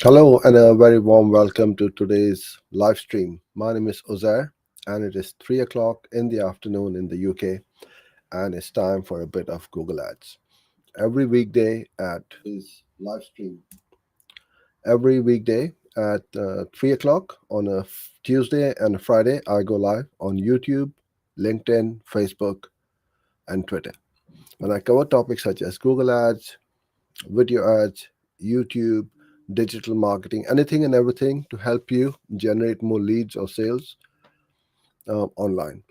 Hello and a very warm welcome to today's live stream. My name is Ozair and it is 3 o'clock in the afternoon in the UK and it's time for a bit of Google Ads. Every weekday at this live stream, every weekday at 3 o'clock on a Tuesday and a Friday, I go live on YouTube, LinkedIn, Facebook, and Twitter. And I cover topics such as Google Ads, video ads, YouTube, digital marketing, anything and everything to help you generate more leads or sales online.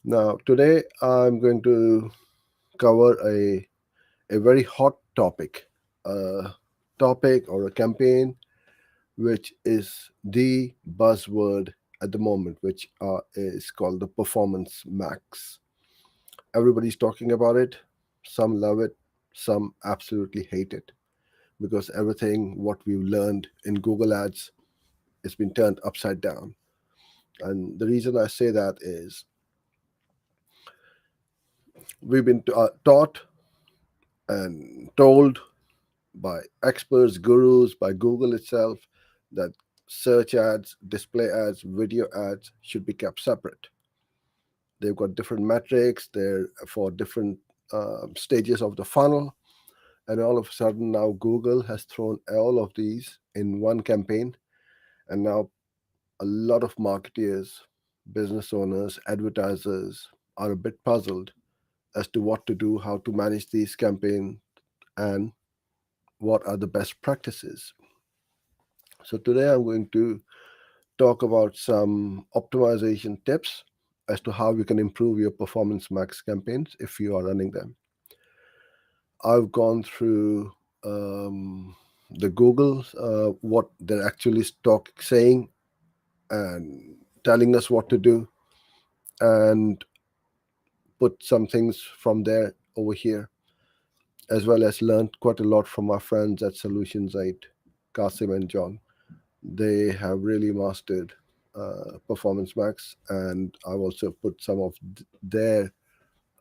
Now, today I'm going to cover a very hot topic, a topic or a campaign which is the buzzword at the moment, which is called the Performance Max. Everybody's talking about it. Some love it, some absolutely hate it because everything what we've learned in Google Ads has been turned upside down. And the reason I say that is we've been taught and told by experts, gurus, by Google itself that search ads, display ads, video ads should be kept separate. They've got different metrics, they're for different stages of the funnel. And all of a sudden, now Google has thrown all of these in one campaign. And now a lot of marketeers, business owners, advertisers are a bit puzzled as to what to do, how to manage these campaigns, and what are the best practices. So today I'm going to talk about some optimization tips as to how you can improve your performance max campaigns if you are running them. I've gone through the Google, what they're actually saying and telling us what to do, and put some things from there over here, as well as learned quite a lot from our friends at Solutions 8, Kasim and John. They have really mastered Performance Max, and I've also put some of their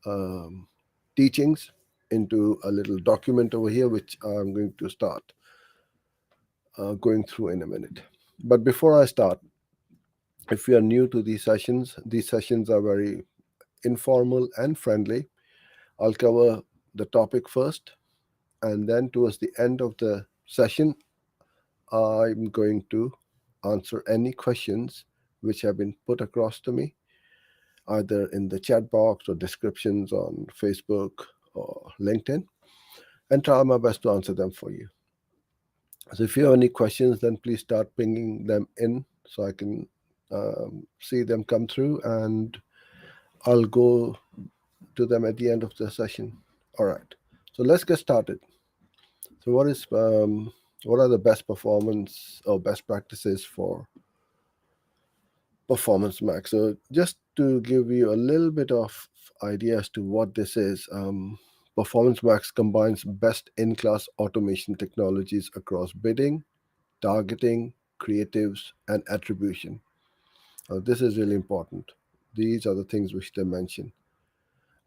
um, teachings into a little document over here, which I'm going to start going through in a minute. But before I start, if you are new to these sessions are very informal and friendly. I'll cover the topic first, and then towards the end of the session, I'm going to answer any questions which have been put across to me, either in the chat box or descriptions on Facebook or LinkedIn, and try my best to answer them for you. So if you have any questions, then please start pinging them in so I can see them come through, and I'll go to them at the end of the session. All right. So let's get started. So what are the best performance or best practices for Performance Max? So just to give you a little bit of idea as to what this is, Performance Max combines best-in-class automation technologies across bidding, targeting, creatives, and attribution. This is really important. These are the things which they mention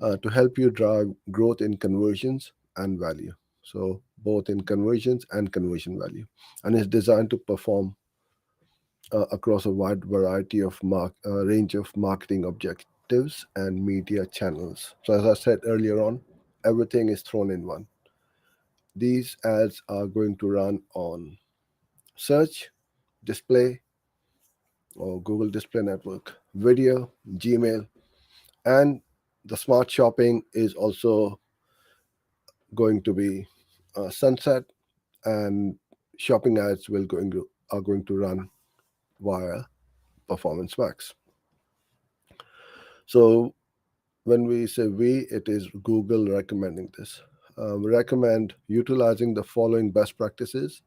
to help you drive growth in conversions and value. So both in conversions and conversion value, and it's designed to perform across a wide variety of range of marketing objectives and media channels. So as I said earlier on, everything is thrown in one. These ads are going to run on search, display, or Google Display Network, video, Gmail, and the smart shopping is also going to be sunset, and shopping ads are going to run via Performance Max. So when we say we, it is Google recommending this. We recommend utilizing the following best practices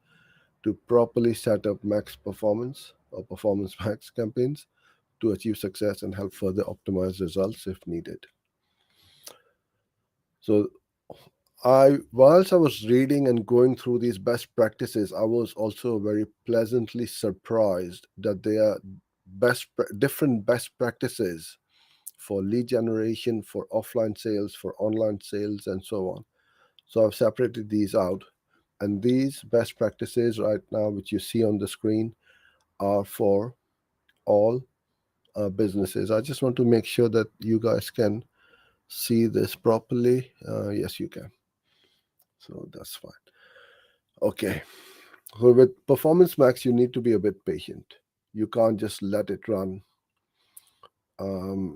to properly set up max performance or performance max campaigns to achieve success and help further optimize results if needed. So whilst I was reading and going through these best practices, I was also very pleasantly surprised that there are different best practices for lead generation, for offline sales, for online sales, and so on. So I've separated these out And these best practices right now, which you see on the screen, are for all businesses. I just want to make sure that you guys can see this properly. Yes, you can. So that's fine. Okay. So with Performance Max, you need to be a bit patient. You can't just let it run,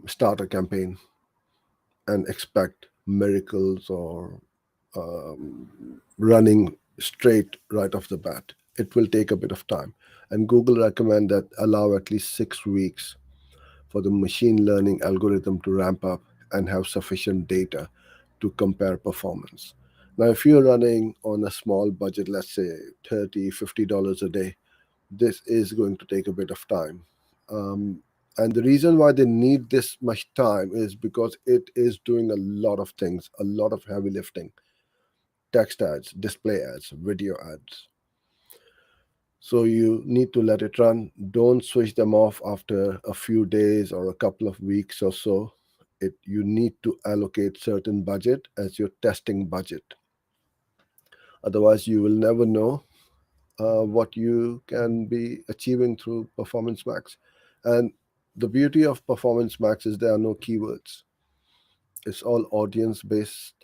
start a campaign, and expect miracles or running straight right off the bat. It will take a bit of time. And Google recommend that allow at least 6 weeks for the machine learning algorithm to ramp up and have sufficient data to compare performance. Now, if you're running on a small budget, let's say $30, $50 a day, this is going to take a bit of time. And the reason why they need this much time is because it is doing a lot of things, a lot of heavy lifting: text ads, display ads, video ads. So you need to let it run. Don't switch them off after a few days or a couple of weeks or so. You need to allocate certain budget as your testing budget. Otherwise, you will never know what you can be achieving through Performance Max. And the beauty of Performance Max is there are no keywords. It's all audience based,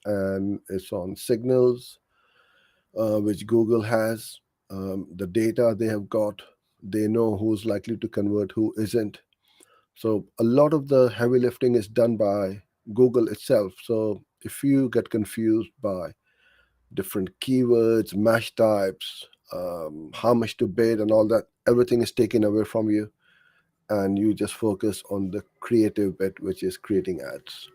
and it's on signals, which Google has, the data they have got. They know who's likely to convert, who isn't. So a lot of the heavy lifting is done by Google itself. So if you get confused by different keywords, match types, how much to bid, and all that, everything is taken away from you, and you just focus on the creative bit, which is creating ads.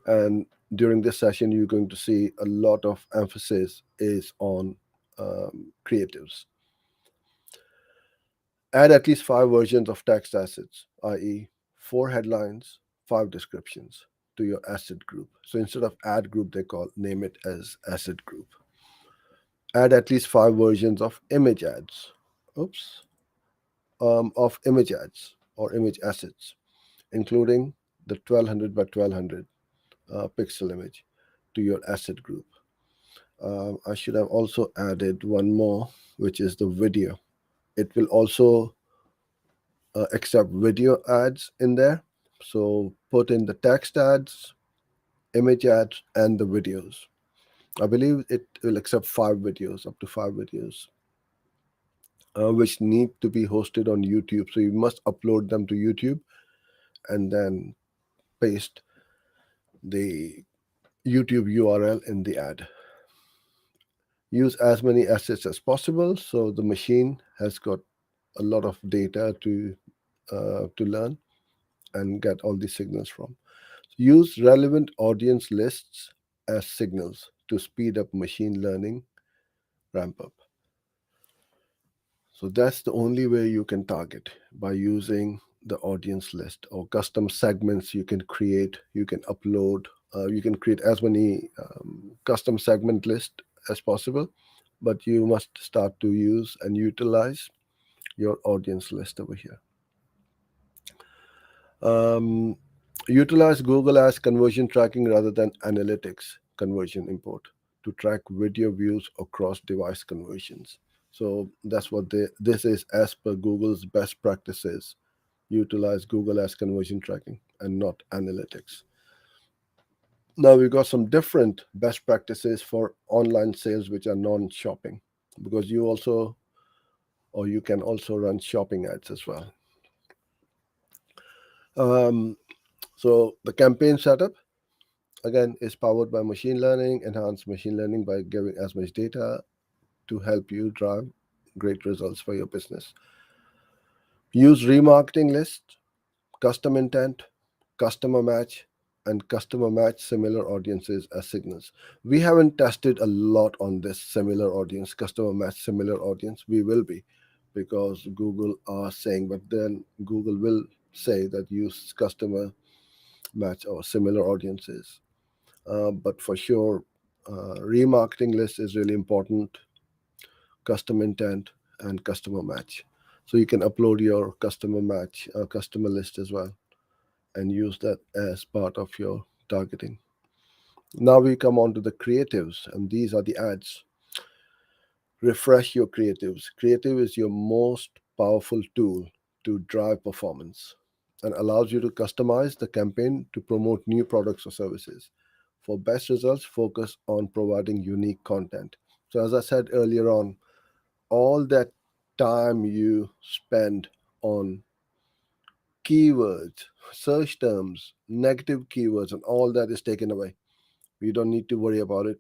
And during this session, you're going to see a lot of emphasis is on creatives. Add at least 5 versions of text assets, i.e., 4 headlines, 5 descriptions to your asset group. So instead of ad group, they name it as asset group. Add at least 5 versions of image ads. Oops. Of image ads or image assets, including the 1200 by 1200 pixel image to your asset group. I should have also added one more, which is the video. It will also accept video ads in there. So put in the text ads, image ads, and the videos. I believe it will accept 5 videos, up to 5 videos, which need to be hosted on YouTube. So you must upload them to YouTube and then paste the YouTube URL in the ad. Use as many assets as possible so the machine has got a lot of data to learn and get all these signals from. Use relevant audience lists as signals to speed up machine learning ramp up. So that's the only way you can target, by using the audience list or custom segments you can create, you can upload, you can create as many custom segment list as possible, but you must start to use and utilize your audience list over here. Um, Utilize Google as conversion tracking rather than analytics conversion import to track video views across device conversions. So that's what this is as per Google's best practices. Utilize Google as conversion tracking and not analytics. Now we've got some different best practices for online sales which are non-shopping, because you can also run shopping ads as well. Um, so the campaign setup again is powered by machine learning, enhanced machine learning by giving as much data to help you drive great results for your business. Use remarketing list, custom intent, customer match, and customer match similar audiences as signals. We haven't tested a lot on this similar audience, customer match similar audience. We will be, because Google are saying, but then Google will say that use customer match or similar audiences. But for sure, remarketing list is really important, custom intent, and customer match. So you can upload your customer match, customer list as well, and use that as part of your targeting. Now we come on to the creatives, and these are the ads. Refresh your creatives. Creative is your most powerful tool to drive performance and allows you to customize the campaign to promote new products or services. For best results, focus on providing unique content. So, as I said earlier on, all that time you spend on keywords, search terms, negative keywords, and all that is taken away. You don't need to worry about it.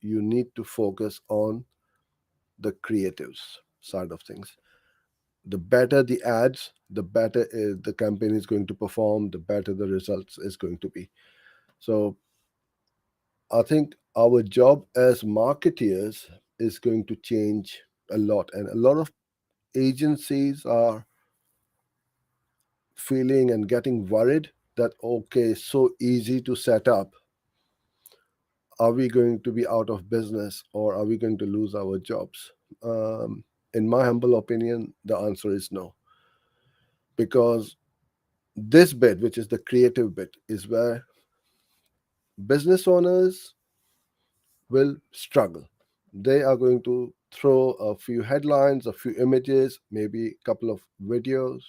You need to focus on the creatives side of things. The better the ads, the better the campaign is going to perform, the better the results is going to be. So I think our job as marketeers is going to change a lot, and a lot of agencies are feeling and getting worried that okay, so easy to set up, are we going to be out of business or are we going to lose our jobs? In my humble opinion, the answer is no, because this bit, which is the creative bit, is where business owners will struggle. They are going to throw a few headlines, a few images, maybe a couple of videos,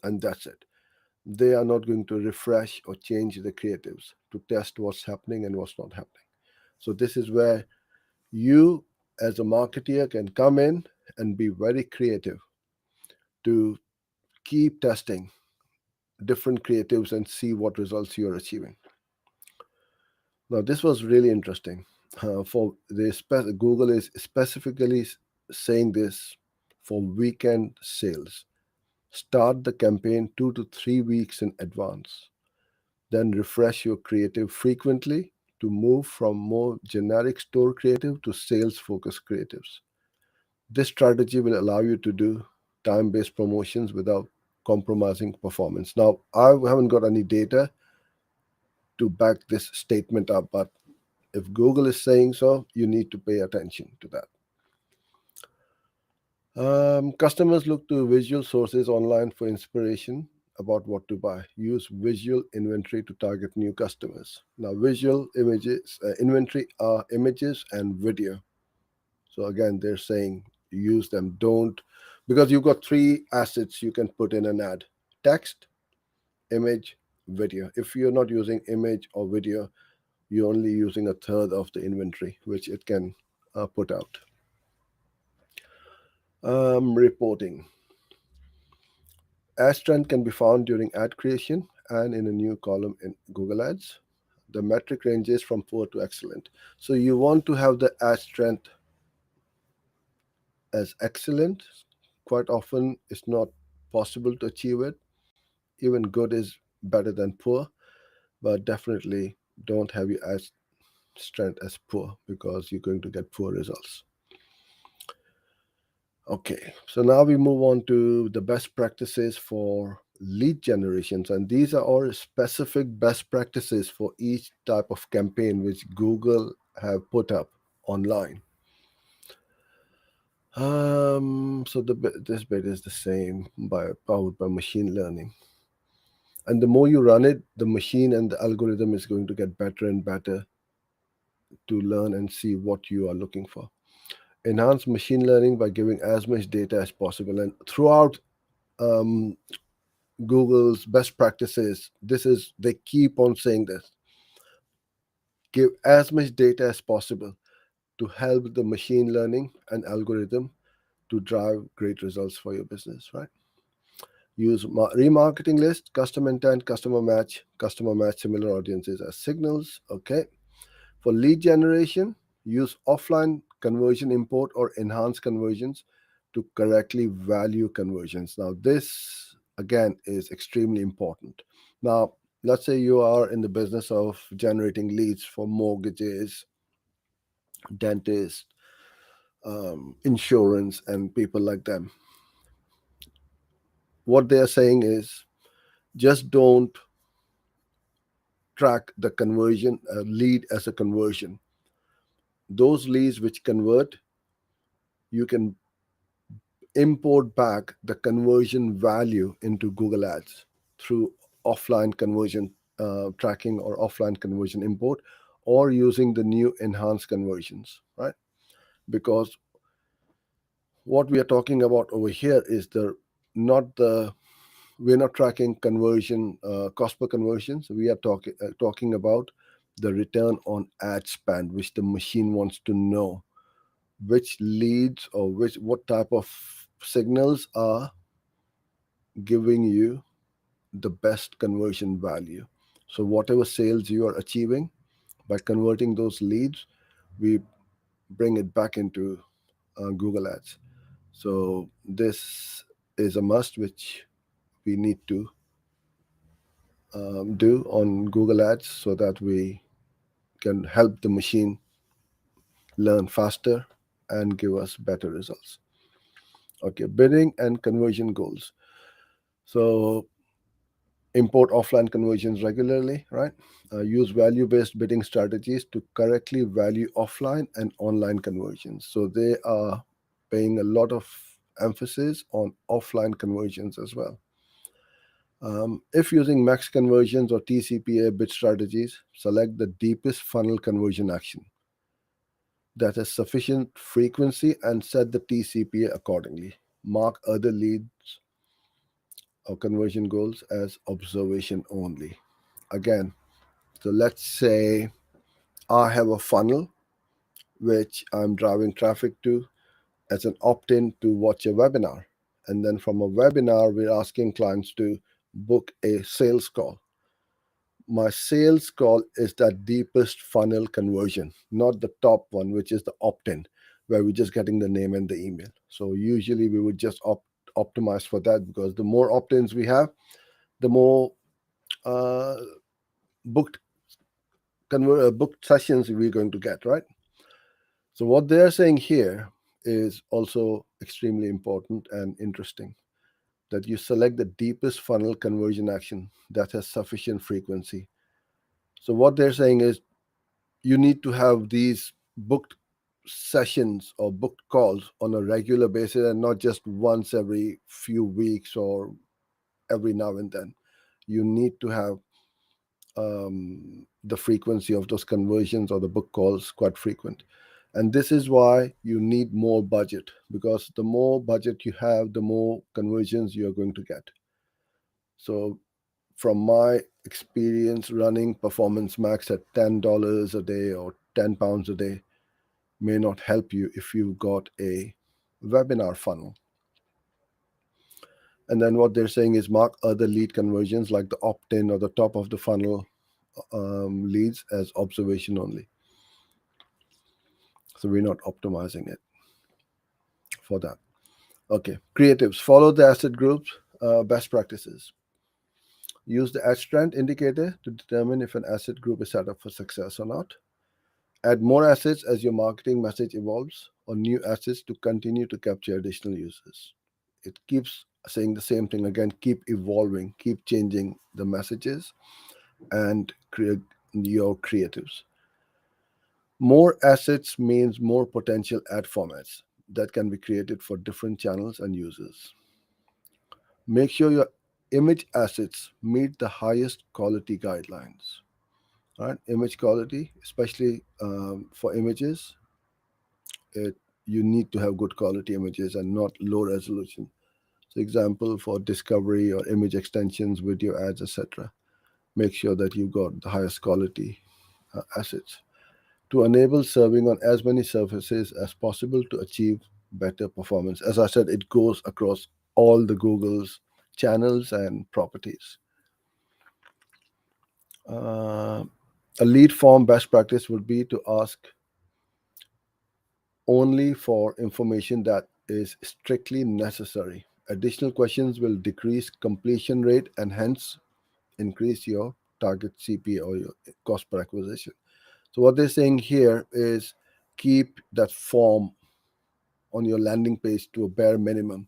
and that's it. They are not going to refresh or change the creatives to test what's happening and what's not happening. So, this is where you, as a marketer, can come in and be very creative to keep testing different creatives and see what results you're achieving. Now, this was really interesting. Google is specifically saying this for weekend sales. Start the campaign 2 to 3 weeks in advance. Then refresh your creative frequently to move from more generic store creative to sales focused creatives. This strategy will allow you to do time based promotions without compromising performance. Now, I haven't got any data to back this statement up, but if Google is saying so, you need to pay attention to that. Customers look to visual sources online for inspiration about what to buy. Use visual inventory to target new customers. Now, visual images, inventory are images and video. So, again, they're saying use them. Don't, because you've got three assets you can put in an ad: text, image, video. If you're not using image or video, you're only using a third of the inventory which it can put out. Reporting. Ad strength can be found during ad creation and in a new column in Google Ads. The metric ranges from poor to excellent. So you want to have the ad strength as excellent. Quite often, it's not possible to achieve it. Even good is better than poor, but definitely don't have your ad strength as poor because you're going to get poor results. Okay, so now we move on to the best practices for lead generations, and these are all specific best practices for each type of campaign which Google have put up online. So this bit is the same by powered by machine learning, and the more you run it, the machine and the algorithm is going to get better and better to learn and see what you are looking for. Enhance machine learning by giving as much data as possible, and throughout um, Google's best practices, this is they keep on saying this: give as much data as possible to help the machine learning and algorithm to drive great results for your business, right? Use remarketing list, custom intent, customer match similar audiences as signals. Okay. For lead generation, use offline conversion import or enhanced conversions to correctly value conversions. Now, this again is extremely important. Now, let's say you are in the business of generating leads for mortgages, dentists, insurance, and people like them. What they are saying is just don't track the conversion lead as a conversion. Those leads which convert, you can import back the conversion value into Google Ads through offline conversion tracking or offline conversion import, or using the new enhanced conversions, right? Because what we are talking about over here is the not the we're not tracking conversion cost per conversions. We are talking about the return on ad spend, which the machine wants to know which leads or which what type of signals are giving you the best conversion value. So whatever sales you are achieving by converting those leads, we bring it back into Google Ads. So this is a must which we need to do on Google Ads so that we can help the machine learn faster and give us better results. Okay, bidding and conversion goals. So import offline conversions regularly, right? Use value based bidding strategies to correctly value offline and online conversions. So they are paying a lot of emphasis on offline conversions as well. If using max conversions or TCPA bid strategies, select the deepest funnel conversion action that has sufficient frequency and set the TCPA accordingly. Mark other leads or conversion goals as observation only. Again, so let's say I have a funnel which I'm driving traffic to as an opt in to watch a webinar. And then from a webinar, we're asking clients to book a sales call. My sales call is that deepest funnel conversion, not the top one, which is the opt in, where we're just getting the name and the email. So usually we would just optimize for that because the more opt ins we have, the more uh, booked booked sessions we're going to get, right? So what they are saying here is also extremely important and interesting that you select the deepest funnel conversion action that has sufficient frequency. So what they're saying is you need to have these booked sessions or booked calls on a regular basis and not just once every few weeks or every now and then. You need to have the frequency of those conversions or the book calls quite frequent. And this is why you need more budget because the more budget you have, the more conversions you're going to get. So, from my experience running Performance Max at $10 a day or £10 a day may not help you if you've got a webinar funnel. And then what they're saying is mark other lead conversions like the opt in or the top of the funnel leads as observation only. So we're not optimizing it for that. Okay, creatives. Follow the asset groups best practices. Use the ad strength indicator to determine if an asset group is set up for success or not. Add more assets as your marketing message evolves, or new assets to continue to capture additional users. It keeps saying the same thing again, keep evolving, keep changing the messages and create your creatives. More assets means more potential ad formats that can be created for different channels and users. Make sure your image assets meet the highest quality guidelines. Right, image quality, especially for images, it you need to have good quality images and not low resolution. So, example for discovery or image extensions, video ads, etc. Make sure that you've got the highest quality assets to enable serving on as many surfaces as possible to achieve better performance. As I said, it goes across all the Google's channels and properties. Uh, a lead form best practice would be to ask only for information that is strictly necessary. Additional questions will decrease completion rate and hence increase your target CPA or your cost per acquisition. So, what they're saying here is keep that form on your landing page to a bare minimum.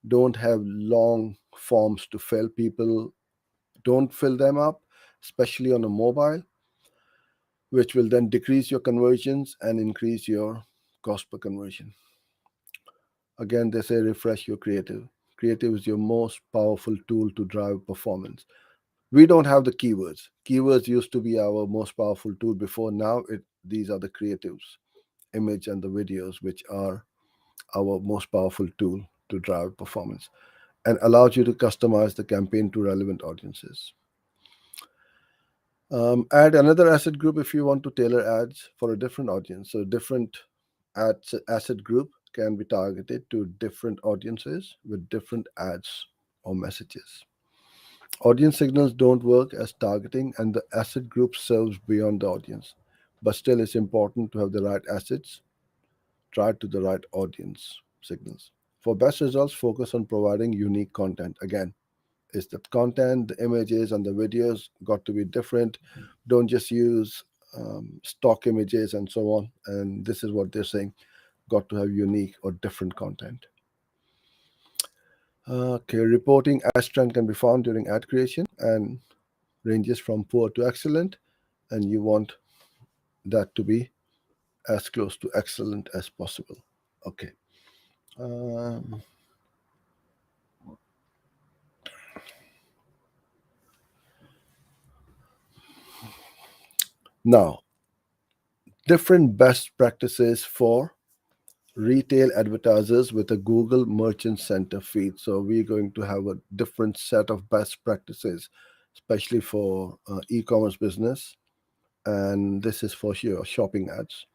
Don't have long forms to fill. People don't fill them up, especially on a mobile, which will then decrease your conversions and increase your cost per conversion. Again, they say refresh your creative. Creative is your most powerful tool to drive performance. We don't have the keywords. Keywords used to be our most powerful tool before. Now these are the creatives, image and the videos, which are our most powerful tool to drive performance and allows you to customize the campaign to relevant audiences. Add another asset group if you want to tailor ads for a different audience. So different asset group can be targeted to different audiences with different ads or messages. Audience signals don't work as targeting, and the asset group serves beyond the audience. But still, it's important to have the right assets tried to the right audience signals. For best results, focus on providing unique content. Again, is the content, the images, and the videos got to be different. Don't just use stock images and so on. And this is what they're saying, got to have unique or different content. Okay, reporting ad trend can be found during ad creation and ranges from poor to excellent, and you want that to be as close to excellent as possible. Okay. Um, Now, different best practices for retail advertisers with a Google Merchant Center feed. So we're going to have a different set of best practices, especially for e-commerce business, and this is for your shopping ads.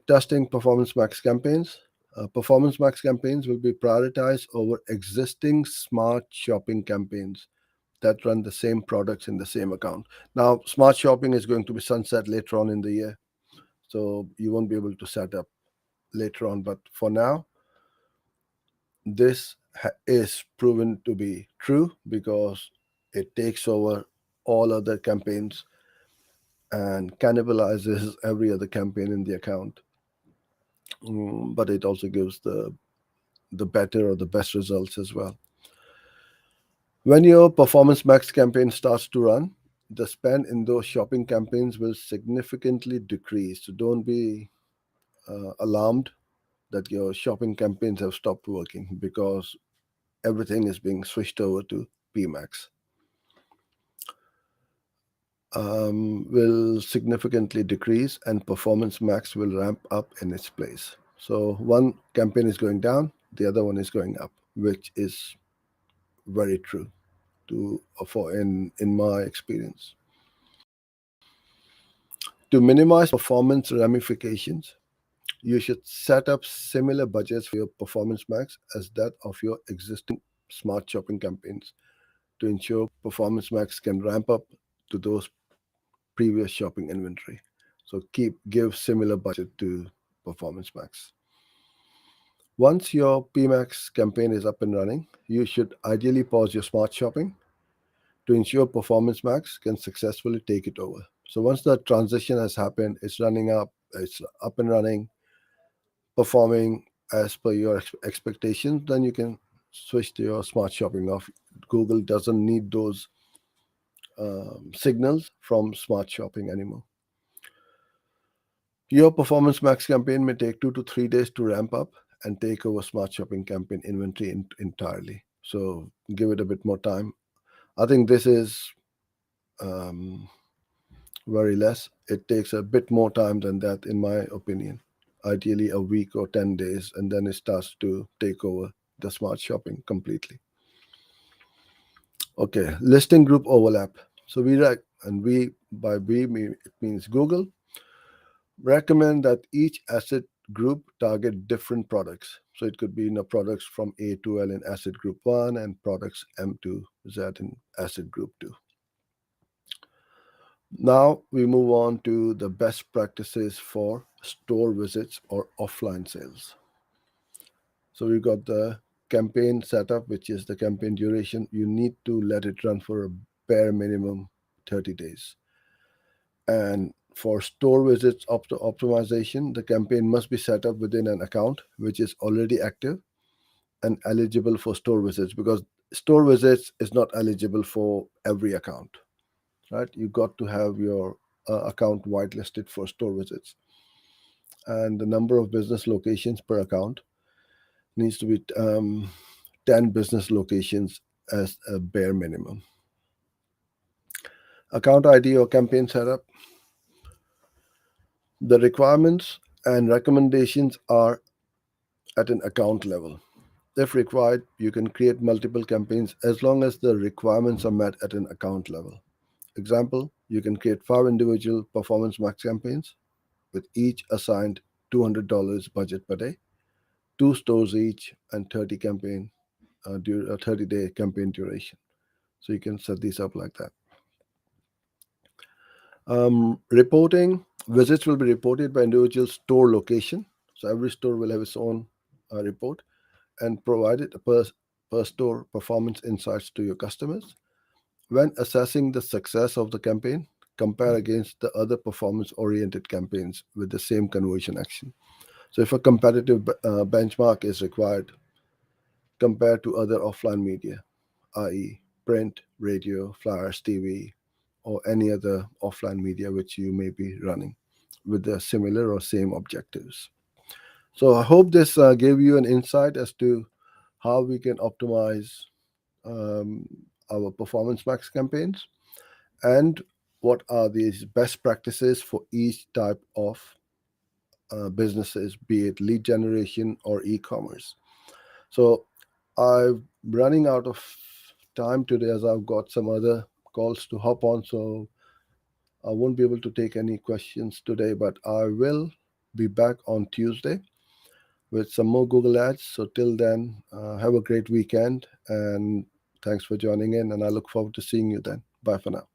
Testing Performance Max campaigns. Performance Max campaigns will be prioritized over existing smart shopping campaigns that run the same products in the same account. Now, smart shopping is going to be sunset later on in the year, so you won't be able to set up later on. But for now, this is proven to be true because it takes over all other campaigns and cannibalizes every other campaign in the account. But it also gives the better or the best results as well. When your Performance Max campaign starts to run, the spend in those shopping campaigns will significantly decrease. So don't be alarmed that your shopping campaigns have stopped working because everything is being switched over to PMax. Will significantly decrease and Performance Max will ramp up in its place. So one campaign is going down, the other one is going up, which is very true to for in my experience. To minimize performance ramifications, you should set up similar budgets for your Performance Max as that of your existing smart shopping campaigns to ensure Performance Max can ramp up to those previous shopping inventory. So give similar budget to Performance Max. Once your PMax campaign is up and running, you should ideally pause your smart shopping to ensure Performance Max can successfully take it over. So once the transition has happened, it's up and running, performing as per your expectations, then you can switch to your smart shopping off. Google doesn't need those signals from smart shopping anymore. Your Performance Max campaign may take 2 to 3 days to ramp up and take over smart shopping campaign inventory entirely. So give it a bit more time. I think this is um, very less. It takes a bit more time than that, in my opinion. Ideally, a week or 10 days, and then it starts to take over the smart shopping completely. Okay, listing group overlap. So by it means Google recommend that each asset group target different products. So it could be products from A to L in asset group 1 and products M to Z in asset group 2. Now we move on to the best practices for store visits or offline sales. So we've got the campaign setup, which is the campaign duration. You need to let it run for a bare minimum 30 days. And for store visits optimization, the campaign must be set up within an account which is already active and eligible for store visits, because store visits is not eligible for every account, right? You got to have your account whitelisted for store visits, and the number of business locations per account needs to be 10 business locations as a bare minimum. Account ID or campaign setup. The requirements and recommendations are at an account level. If required, you can create multiple campaigns as long as the requirements are met at an account level. Example, you can create 5 individual Performance Max campaigns with each assigned $200 budget per day, 2 stores each, and 30-day campaign duration. So you can set these up like that. Reporting visits will be reported by individual store location. So every store will have its own report and provided per store performance insights to your customers. When assessing the success of the campaign, compare against the other performance oriented campaigns with the same conversion action. So, if a competitive benchmark is required, compare to other offline media, i.e., print, radio, flyers, TV, or any other offline media which you may be running with the similar or same objectives. So, I hope this gave you an insight as to how we can optimize um, our Performance Max campaigns and what are these best practices for each type of businesses, be it lead generation or e-commerce. So I'm running out of time today as I've got some other calls to hop on, so I won't be able to take any questions today, but I will be back on Tuesday with some more Google ads. So till then, have a great weekend and thanks for joining in, and I look forward to seeing you then. Bye for now.